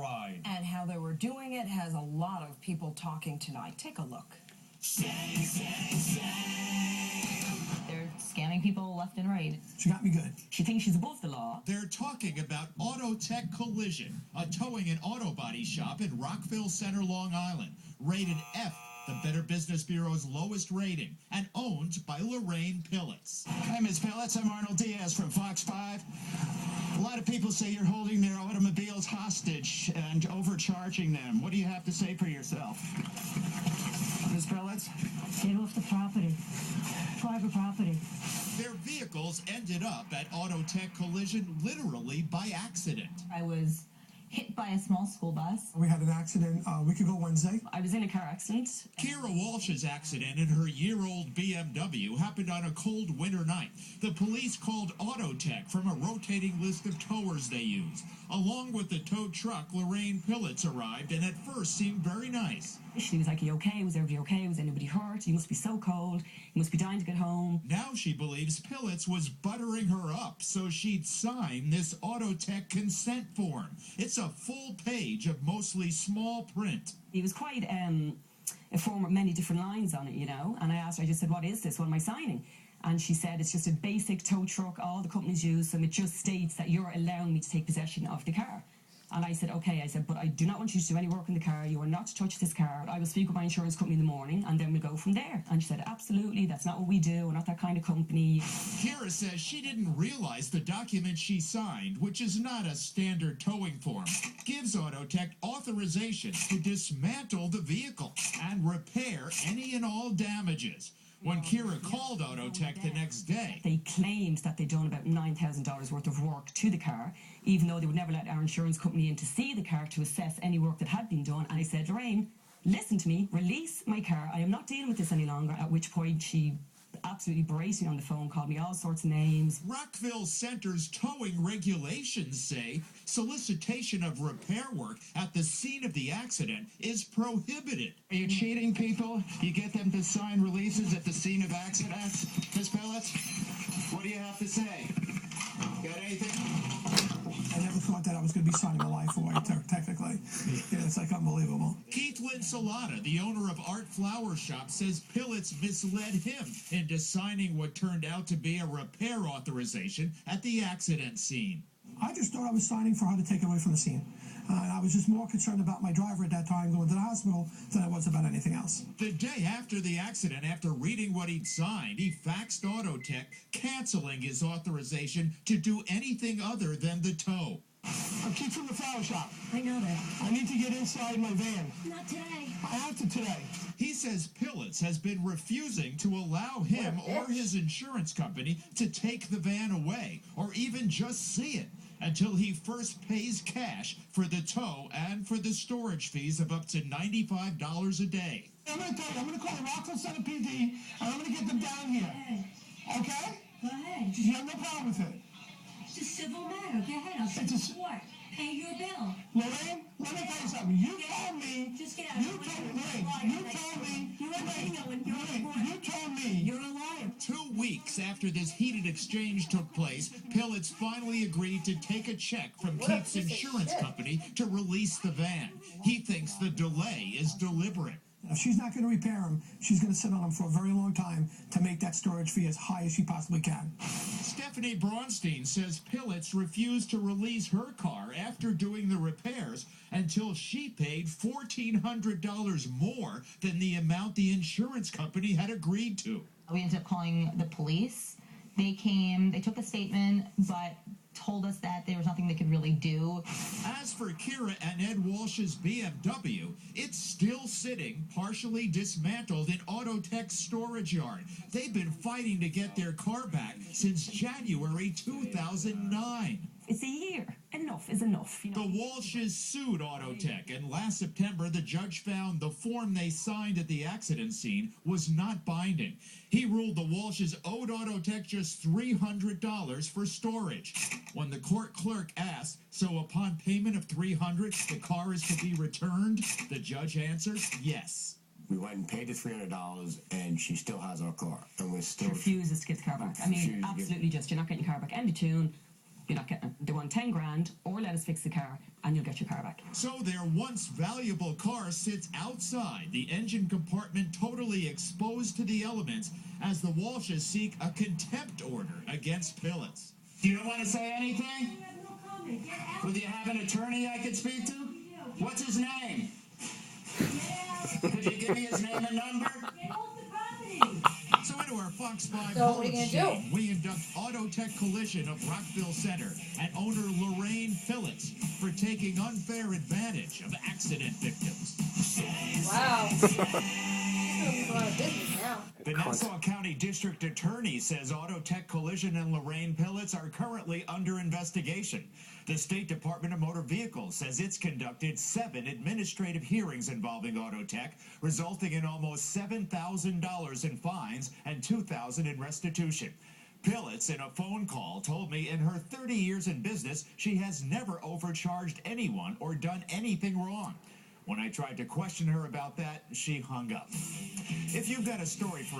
ride. And how they were doing it has a lot of people talking tonight. Take a look. They're scamming people left and right. She got me good. She thinks she's above the law. They're talking about Auto Tech Collision, a towing and auto body shop in Rockville Center, Long Island, rated F, the Better Business Bureau's lowest rating, and owned by Lorraine Pillitz. Hi, Ms. Pillitz. I'm Arnold Diaz from Fox 5. A lot of people say you're holding their automobiles hostage and overcharging them. What do you have to say for yourself? Ms. Pillitz? Get off the property. Private property. Their vehicles ended up at Auto Tech Collision literally by accident. I was hit by a small school bus. We had an accident a week ago Wednesday. I was in a car accident. Kira Walsh's accident in her year-old BMW happened on a cold winter night. The police called Auto Tech from a rotating list of towers they use. Along with the tow truck, Lorraine Pillitz arrived and at first seemed very nice. She was like, "Are you okay? Was everybody okay? Was anybody hurt? You must be so cold. You must be dying to get home." Now she believes Pillitz was buttering her up so she'd sign this Auto Tech consent form. It's a full page of mostly small print. He was quite a form with many different lines on it, you know. And I asked her, I just said, "What is this? What am I signing?" And she said, "It's just a basic tow truck all the companies use, and it just states that you're allowing me to take possession of the car." And I said, "Okay," I said, "but I do not want you to do any work in the car. You are not to touch this car. I will speak with my insurance company in the morning, and then we'll go from there." And she said, "Absolutely, that's not what we do. We're not that kind of company." Kira says she didn't realize the document she signed, which is not a standard towing form, gives Auto Tech authorization to dismantle the vehicle and repair any and all damages. When Kira called Auto Tech the next day, they claimed that they'd done about $9,000 worth of work to the car, even though they would never let our insurance company in to see the car to assess any work that had been done. And I said, "Lorraine, listen to me, release my car. I am not dealing with this any longer." At which point she absolutely berated me on the phone, called me all sorts of names. Rockville Center's towing regulations say solicitation of repair work at the scene of the accident is prohibited. Are you cheating people? You get them to sign releases at the scene of accidents? Ms. Pillitz, what do you have to say? Got anything? I never thought that I was going to be signing my life away, technically. Yeah, it's like unbelievable. Keith Linsalata, the owner of Art Flower Shop, says Pillitz misled him into signing what turned out to be a repair authorization at the accident scene. I just thought I was signing for her to take it away from the scene. I was just more concerned about my driver at that time going to the hospital than I was about anything else. The day after the accident, after reading what he'd signed, he faxed Auto Tech canceling his authorization to do anything other than the tow. I'm Keith from the flower shop. I know that. I need to get inside my van. Not today. I have to today. He says Pillitz has been refusing to allow him or his insurance company to take the van away or even just see it until he first pays cash for the tow and for the storage fees of up to $95 a day. I'm going to tell you, I'm going to call the Rockville Center PD, and I'm going to get them down here. Okay? Go ahead. You have no problem with it. It's a civil matter. Go ahead. I'll send you court. Pay your bill. Lorraine, let me tell you something. You told me. Just get out. You told me. You told me. You're You told me. You're a liar. 2 weeks after this heated exchange took place, Pillitz finally agreed to take a check from Keith's insurance company to release the van. He thinks the delay is deliberate. If she's not going to repair him, she's going to sit on him for a very long time to make that storage fee as high as she possibly can. Stephanie Braunstein says Pillitz refused to release her car after doing the repairs until she paid $1,400 more than the amount the insurance company had agreed to. We ended up calling the police. They came, they took a statement, but told us that there was nothing they could really do. As for Kira and Ed Walsh's BMW, it's still sitting, partially dismantled in Auto Tech's storage yard. They've been fighting to get their car back since January 2009. It's a year. Enough is enough. You know? The Walshes sued Auto Tech, and last September the judge found the form they signed at the accident scene was not binding. He ruled the Walshes owed Auto Tech just $300 for storage. When the court clerk asked, "So upon payment of $300, the car is to be returned?" the judge answered, "Yes." We went and paid the $300, and she still has our car, and we're still Refuses to give the car back. I mean, absolutely just, you're not getting your car back. End of tune. you're not getting it. They want 10 grand, or let us fix the car, and you'll get your car back. So their once valuable car sits outside the engine compartment, totally exposed to the elements, as the Walshes seek a contempt order against Pillitz. You don't want to say anything? Well, do you have an attorney I could speak to? What's his name? Could you give me his name and number? So into our Fox 5 So what are you gonna do? shame, we induct Auto Tech Collision of Rockville Center and owner Lorraine Pillitz for taking unfair advantage of accident victims. Wow. She's doing a lot of business now. The Nassau County District Attorney says Auto Tech Collision and Lorraine Pillitz are currently under investigation. The State Department of Motor Vehicles says it's conducted 7 administrative hearings involving Auto Tech, resulting in almost $7,000 in fines and $2,000 in restitution. Pillitz, in a phone call, told me in her 30 years in business, she has never overcharged anyone or done anything wrong. When I tried to question her about that, she hung up. If you've got a story for